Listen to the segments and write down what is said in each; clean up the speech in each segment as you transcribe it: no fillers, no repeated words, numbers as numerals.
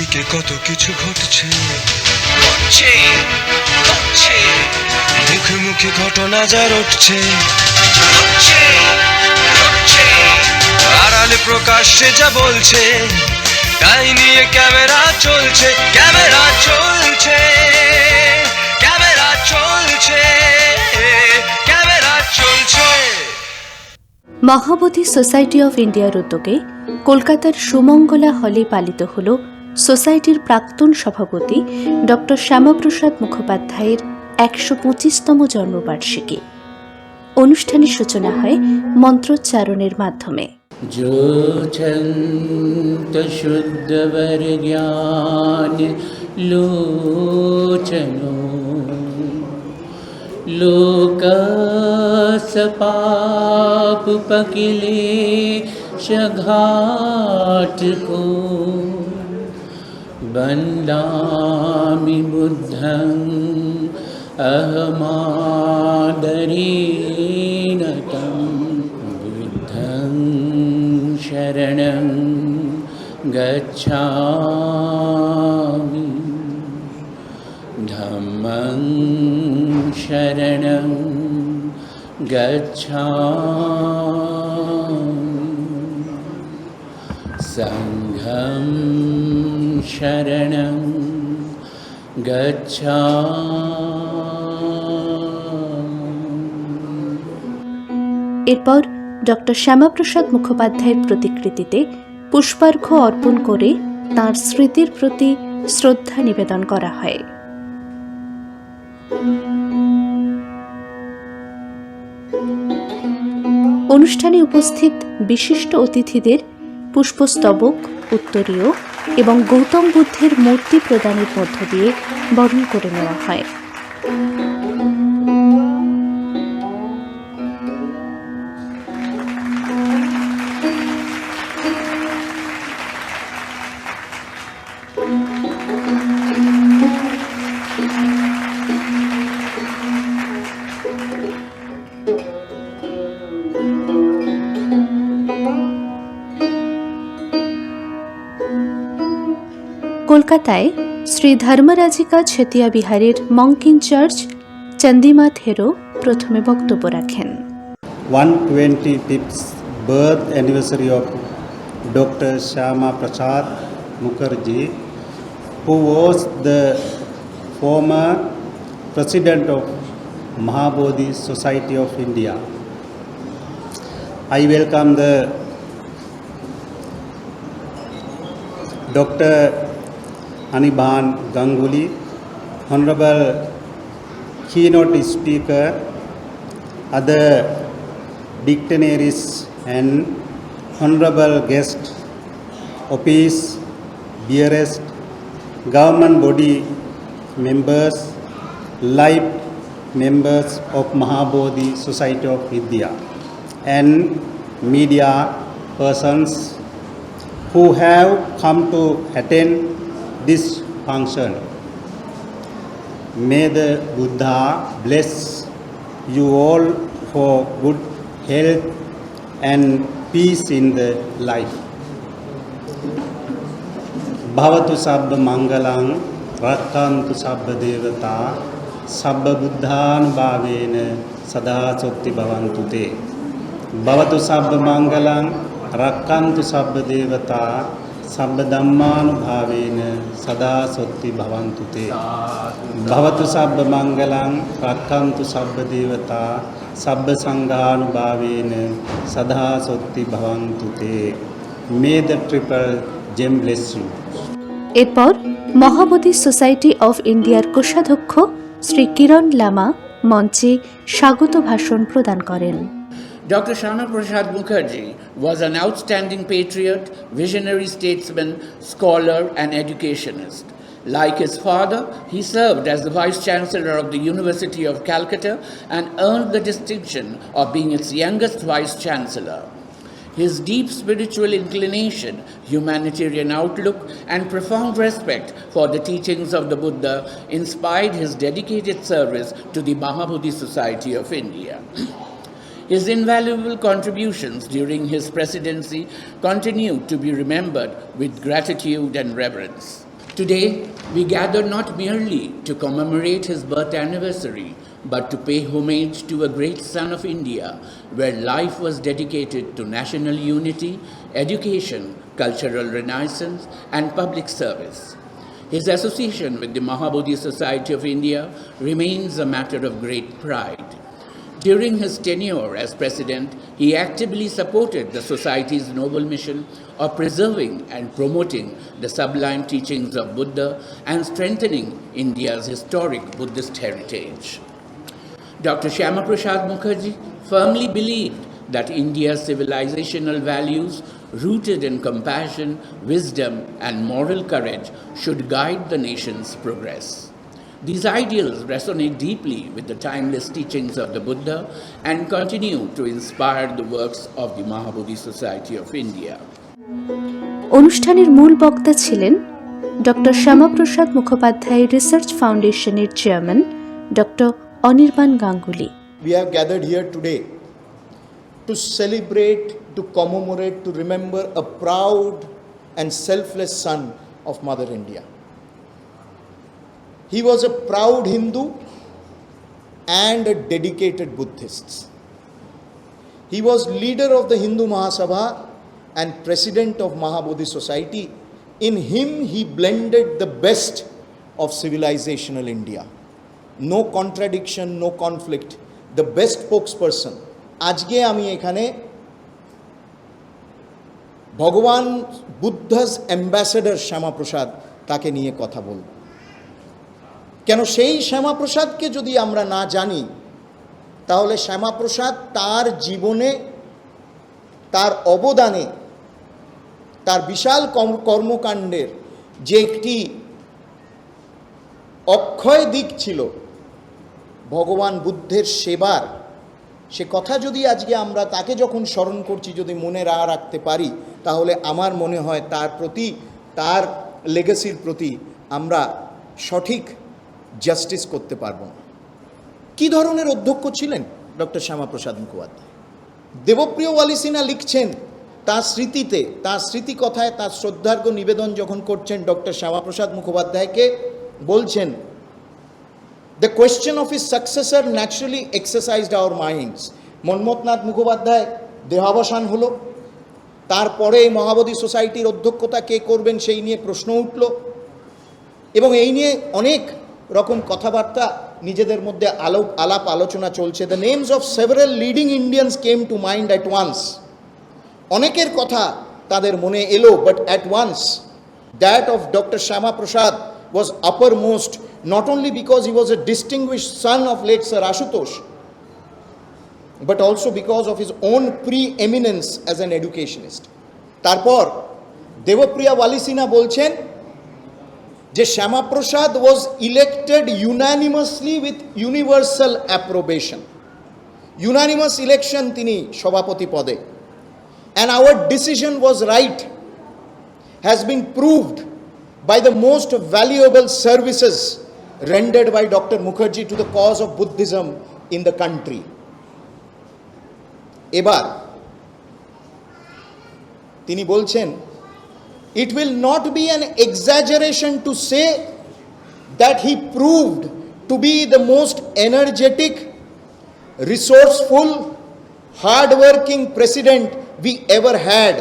চারিদিকে কত কিছু ঘটছে, ঘটছে ঘটছে মুখে মুখে ঘটনা যা রটছে, ঘটছে ঘটছে আড়ালে প্রকাশ্যে যা বলছে, তাই নিয়ে ক্যামেরা চলছে, ক্যামেরা চলছে, ক্যামেরা চলছে, ক্যামেরা চলছে। মহাবোধি সোসাইটি অফ ইন্ডিয়ার উদ্যোগে কলকাতার সুমঙ্গলা হলে পালিত হল সোসাইটির প্রাক্তন সভাপতি ডক্টর শ্যামাপ্রসাদ মুখোপাধ্যায়ের ১২৫তম জন্মবার্ষিকী। অনুষ্ঠানের সূচনা হয় মন্ত্রোচ্চারণের মাধ্যমে। যোছন্ত শুদ্ধবর জ্ঞান লোচনো লোকস পাপ পকিলে ঘাট কো বন্দামি বুদ্ধং অহমাদরেণতম বুদ্ধং শরণং গচ্ছামি ধম্মং শরণং গচ্ছামি সংঘং শরণং গচ্ছামি। এরপর ডক্টর শ্যামাপ্রসাদ মুখোপাধ্যায়ের প্রতিকৃতিতে পুষ্পার্ঘ্য অর্পণ করে তাঁর স্মৃতির প্রতি শ্রদ্ধা নিবেদন করা হয়। অনুষ্ঠানে উপস্থিত বিশিষ্ট অতিথিদের পুষ্পস্তবক, উত্তরীয় এবং গৌতম বুদ্ধের মূর্তি প্রদানের মধ্য দিয়ে বরণ করে নেওয়া হয়। কলকাতায় শ্রী ধর্মরাজিকা ছেতিয়া বিহারের মঙ্ক ইন চার্চ চন্দিমা থেরো প্রথমে বক্তব্য রাখেন। 125th birth anniversary of Dr. Shyama Prasad Mukherjee, who was the former president of Mahabodhi Society of India. I welcome the Dr. Anirban Ganguly, Honorable keynote speaker, other dignitaries and honorable guest, office bearers, government body members, live members of Mahabodhi Society of India, and media persons who have come to attend this function. May the Buddha bless you all for good health and peace in the life. Bhavatu sabba mangalang rakkantu sabba devata sabba buddhanubhavena sada sotti bhavantu te. Bhavatu sabba mangalang rakkantu sabba devata sabba dhammanubhavena sada sotti bhavantu te. Bhavatu sabba mangalang rakkantu sabba devata sabba sanghanubhavena sada sotti bhavantu te. May the triple gem bless you. এরপর Mahabodhi society of ইন্ডিয়ার কোষাধ্যক্ষ শ্রী কিরণ লামা মঞ্চে স্বাগত ভাষণ প্রদান করেন। Dr. Shyama Prasad Mukherjee was an outstanding patriot, visionary statesman, scholar, and educationist. Like his father, he served as the Vice Chancellor of the University of Calcutta and earned the distinction of being its youngest Vice Chancellor. His deep spiritual inclination, humanitarian outlook, and profound respect for the teachings of the Buddha inspired his dedicated service to the Mahabodhi Society of India. His invaluable contributions during his presidency continue to be remembered with gratitude and reverence. Today, we gather not merely to commemorate his birth anniversary, but to pay homage to a great son of India, where life was dedicated to national unity, education, cultural renaissance, and public service. His association with the Mahabodhi Society of India remains a matter of great pride. During his tenure as president, he actively supported the Society's noble mission of preserving and promoting the sublime teachings of Buddha and strengthening India's historic Buddhist heritage. Dr. Shyama Prasad Mukherjee firmly believed that India's civilizational values, rooted in compassion, wisdom, and moral courage, should guide the nation's progress. These ideals resonate deeply with the timeless teachings of the Buddha and continue to inspire the works of the Mahabodhi Society of India. অনুষ্ঠানের মূল বক্তা ছিলেন doctor Shyamaprasad Mukhopadhyay research ফাউন্ডেশনের chairman doctor Anirban Ganguly. We have gathered here today to celebrate, to commemorate, to remember a proud and selfless son of Mother India. He was a proud Hindu and a dedicated Buddhist. He was leader of the Hindu Mahasabha and president of Mahabodhi Society. In him, he blended the best of civilizational India. No contradiction, no conflict. The best spokesperson. আজকে আমি এখানে ভগবান Buddha's ambassador Shyamaprasad তাকে নিয়ে কথা বলব। কেন সেই শ্যামাপ্রসাদকে যদি আমরা না জানি, তাহলে শ্যামাপ্রসাদ তার জীবনে, তার অবদানে, তার বিশাল কর্মকাণ্ডের যে একটি অক্ষয় দিক ছিল ভগবান বুদ্ধের সেবার, সে কথা যদি আজকে আমরা তাকে যখন স্মরণ করছি যদি মনে রাখতে পারি, তাহলে আমার মনে হয় তার প্রতি, তার লেগাসির প্রতি আমরা সঠিক জাস্টিস করতে পারব না। কী ধরনের অধ্যক্ষ ছিলেন ডক্টর শ্যামাপ্রসাদ মুখোপাধ্যায়? দেবপ্রিয় ওয়ালিসিনা লিখছেন তার স্মৃতিতে, তার স্মৃতিকথায় তার শ্রদ্ধার্ঘ্য নিবেদন যখন করছেন ডক্টর শ্যামাপ্রসাদ মুখোপাধ্যায়কে, বলছেন, The question of his successor naturally exercised our minds. Manmathnath Mukhopadhyay দেহাবসান হলো, তারপরে মহাবোধি সোসাইটির অধ্যক্ষতা কে করবেন সেই নিয়ে প্রশ্ন উঠল, এবং এই নিয়ে অনেক রকম কথাবার্তা নিজেদের মধ্যে আলাপ আলোচনা চলছে। The names of several leading Indians came to mind at once. অনেকের কথা তাদের মনে এলো, but at once that of Dr. Shyama Prasad was uppermost, not only because he was a distinguished son of late Sir Ashutosh, but also because of his own preeminence as an educationist. তারপর দেবপ্রিয়া ওয়ালিসিনা বলছেন যে Shyamaprasad was elected unanimously with universal approbation. Unanimous election তিনি সভাপতি পদে, and our decision was right, has been proved by the most valuable services rendered by Dr. Mukherjee to the cause of Buddhism in the country. এবার তিনি বলছেন, it will not be an exaggeration to say that he proved to be the most energetic, resourceful, hard-working president we ever had,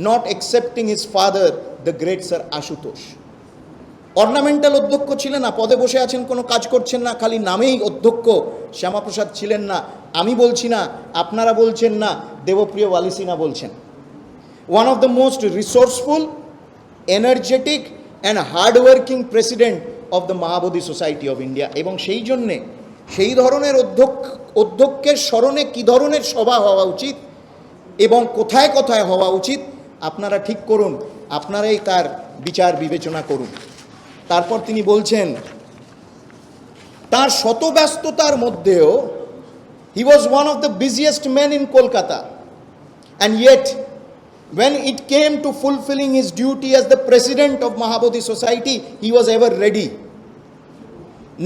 not excepting his father, the great Sir Ashutosh. Ornamental অধ্যক্ষ ছিলেন না, পদে বসে আছেন, কোনো কাজ করছেন না, খালি নামেই অধ্যক্ষ। শ্যামাপ্রসাদ ছিলেন না, আমি বলছি না, আপনারা বলছেন না, দেবপ্রিয় ওয়ালিসিনা বলছেন। One of the most resourceful, energetic and hardworking president of the Mahabodhi society of India. এবং সেই জন্যে সেই ধরনের অধ্যক্ষের স্মরণে কী ধরনের সভা হওয়া উচিত এবং কোথায় কোথায় হওয়া উচিত আপনারা ঠিক করুন, আপনারাই তার বিচার বিবেচনা করুন। তারপর তিনি বলছেন, তার শত ব্যস্ততার মধ্যেও he was one of the busiest men in Kolkata, and yet when it came to fulfilling his duty as the president of Mahabodhi Society, he was ever ready.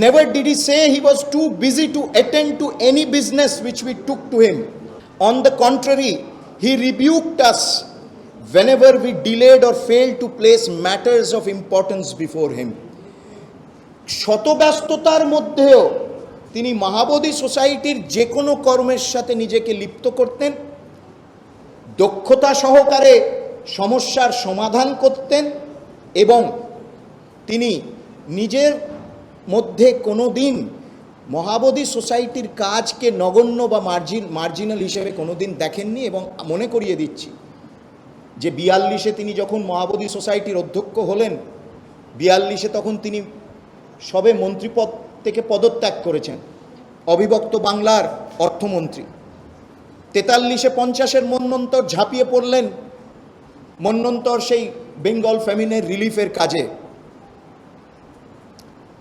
Never did he say he was too busy to attend to any business which we took to him. On the contrary, he rebuked us whenever we delayed or failed to place matters of importance before him. শত ব্যস্ততার মধ্যেও তিনি মহাবোধি সোসাইটির যে কোনো কর্মের সাথে নিজেকে লিপ্ত করতেন, দক্ষতা সহকারে সমস্যার সমাধান করতেন এবং তিনি নিজের মধ্যে কোনো দিন মহাবোধি সোসাইটির কাজকে নগণ্য বা মার্জিনাল হিসেবে কোনো দিন দেখেননি। এবং মনে করিয়ে দিচ্ছি যে 42-এ তিনি যখন মহাবোধি সোসাইটির অধ্যক্ষ হলেন, 42-এ তখন তিনি সবে মন্ত্রীপদ থেকে পদত্যাগ করেছেন, অবিভক্ত বাংলার অর্থমন্ত্রী। 43-এ 50-এর মন্বন্তর ঝাঁপিয়ে পড়লেন মন্বন্তর সেই বেঙ্গল ফ্যামিনের রিলিফের কাজে।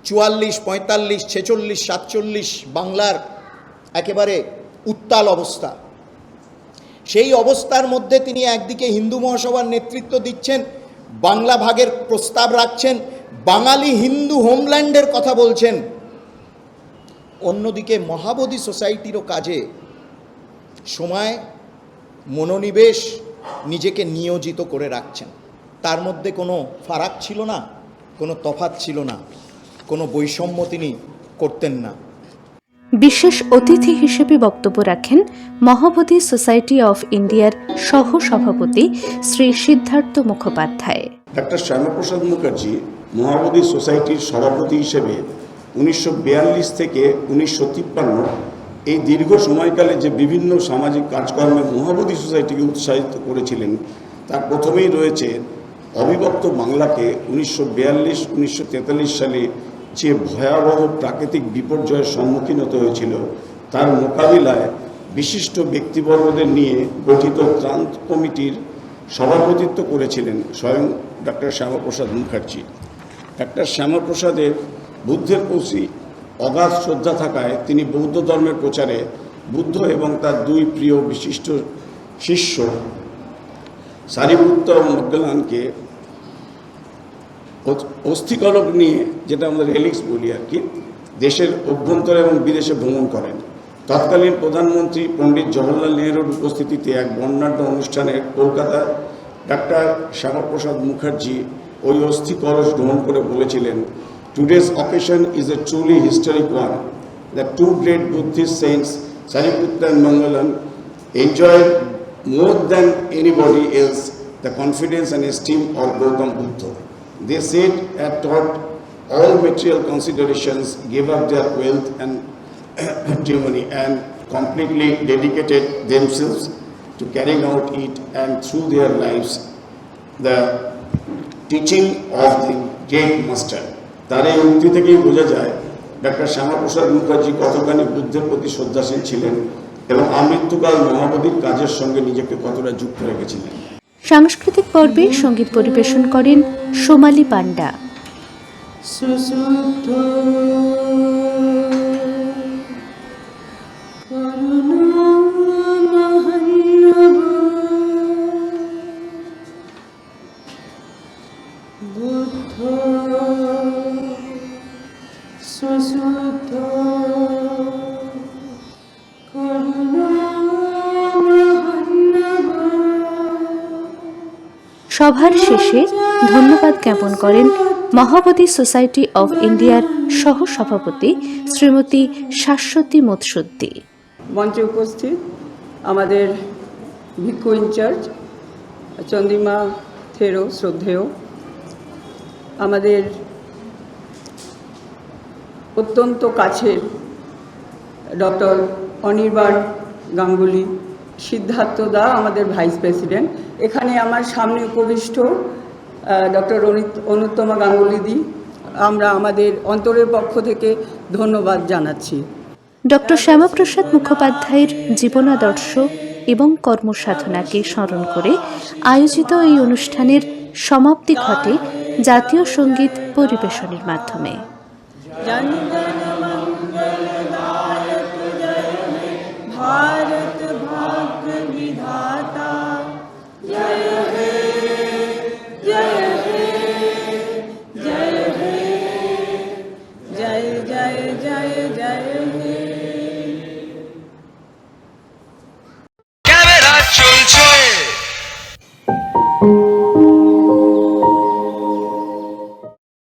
44, 45, 46, 47 বাংলার একেবারে উত্তাল অবস্থা। সেই অবস্থার মধ্যে তিনি একদিকে হিন্দু মহাসভার নেতৃত্ব দিচ্ছেন, বাংলা ভাগের প্রস্তাব রাখছেন, বাঙালি হিন্দু হোমল্যান্ডের কথা বলছেন, অন্যদিকে মহাবোধি সোসাইটিরও কাজে সময়, মনোনিবেশ, নিজেকে নিয়োজিত করে রাখছেন। তার মধ্যে কোনো ফারাক ছিল না, কোনো তফাৎ ছিল না, কোনো বৈষম্য তিনি করতেন না। বিশেষ অতিথি হিসেবে বক্তব্য রাখেন মহাবোধি সোসাইটি অফ ইন্ডিয়ার সহ সভাপতি শ্রী সিদ্ধার্থ মুখোপাধ্যায়। ডক্টর শ্যামাপ্রসাদ মুখার্জি মহাবোধি সোসাইটির সভাপতি হিসেবে 1942 থেকে 1953 এই দীর্ঘ সময়কালে যে বিভিন্ন সামাজিক কাজকর্মে মহাবোধি সোসাইটিকে উৎসাহিত করেছিলেন, তার প্রথমেই রয়েছে অবিভক্ত বাংলাকে 1942-1943 সালে যে ভয়াবহ প্রাকৃতিক বিপর্যয়ের সম্মুখীন হতে হয়েছিল, তার মোকাবিলায় বিশিষ্ট ব্যক্তিবর্গদের নিয়ে গঠিত ত্রাণ কমিটির সভাপতিত্ব করেছিলেন স্বয়ং ডক্টর শ্যামাপ্রসাদ মুখার্জি। ডক্টর শ্যামাপ্রসাদের বুদ্ধের প্রতি অগাধ শ্রদ্ধা থাকায় তিনি বৌদ্ধ ধর্মের প্রচারে বুদ্ধ এবং তার দুই প্রিয় বিশিষ্ট শিষ্য সারিপুত্র ও মগ্গলানকে অস্থিকলক নিয়ে, যেটা আমরা রেলিক্স বলি আর কি, দেশের অভ্যন্তরে এবং বিদেশে ভ্রমণ করেন। তৎকালীন প্রধানমন্ত্রী পণ্ডিত জওহরলাল নেহরুর উপস্থিতিতে এক বর্ণাঢ্য অনুষ্ঠানে কলকাতা ডক্টর শ্যামাপ্রসাদ মুখার্জি ওই অস্থি কলস গ্রহণ করে বলেছিলেন, "Today's occasion is a truly historic one. The two great Buddhist saints, Sariputta and Mangalam, enjoyed more than anybody else the confidence and esteem of Gautam Buddha. They said and taught all material considerations, gave up their wealth and patrimony and completely dedicated themselves to carrying out it, and through their lives the teaching of the great master." তার এই উক্তি থেকেই বোঝা যায় doctor Shyamaprasad Mukherjee কতখানি বুদ্ধের প্রতি শ্রদ্ধাশীল ছিলেন এবং আমৃত্যুকাল মহাবোধির কাজের সঙ্গে নিজেকে কতটা যুক্ত রেখেছিলেন। সাংস্কৃতিক পর্বে সঙ্গীত পরিবেশন করেন সোমালি পান্ডা। সভার শেষে ধন্যবাদ জ্ঞাপন করেন মহাবোধি সোসাইটি অফ ইন্ডিয়ার সহ সভাপতি শ্রীমতী শাশ্বতী মুৎসুদ্দি। মঞ্চে উপস্থিত আমাদের ভিক্ষু ইনচার্জ চন্দ্রিমা থেরো শ্রদ্ধেয়, আমাদের অত্যন্ত কাছের ডক্টর অনির্বাণ গাঙ্গুলি, সিদ্ধার্থ দা আমাদের ভাইস প্রেসিডেন্ট, এখানে আমার সামনে উপবিষ্ট ডক্টর অনুত্তমা গাঙ্গুলিদি, আমরা আমাদের অন্তরের পক্ষ থেকে ধন্যবাদ জানাচ্ছি। ডক্টর শ্যামাপ্রসাদ মুখোপাধ্যায়ের জীবনাদর্শ এবং কর্মসাধনাকে স্মরণ করে আয়োজিত এই অনুষ্ঠানের সমাপ্তি ঘটে জাতীয় সঙ্গীত পরিবেশনের মাধ্যমে। भारत भाग्य विधाता जय हे जय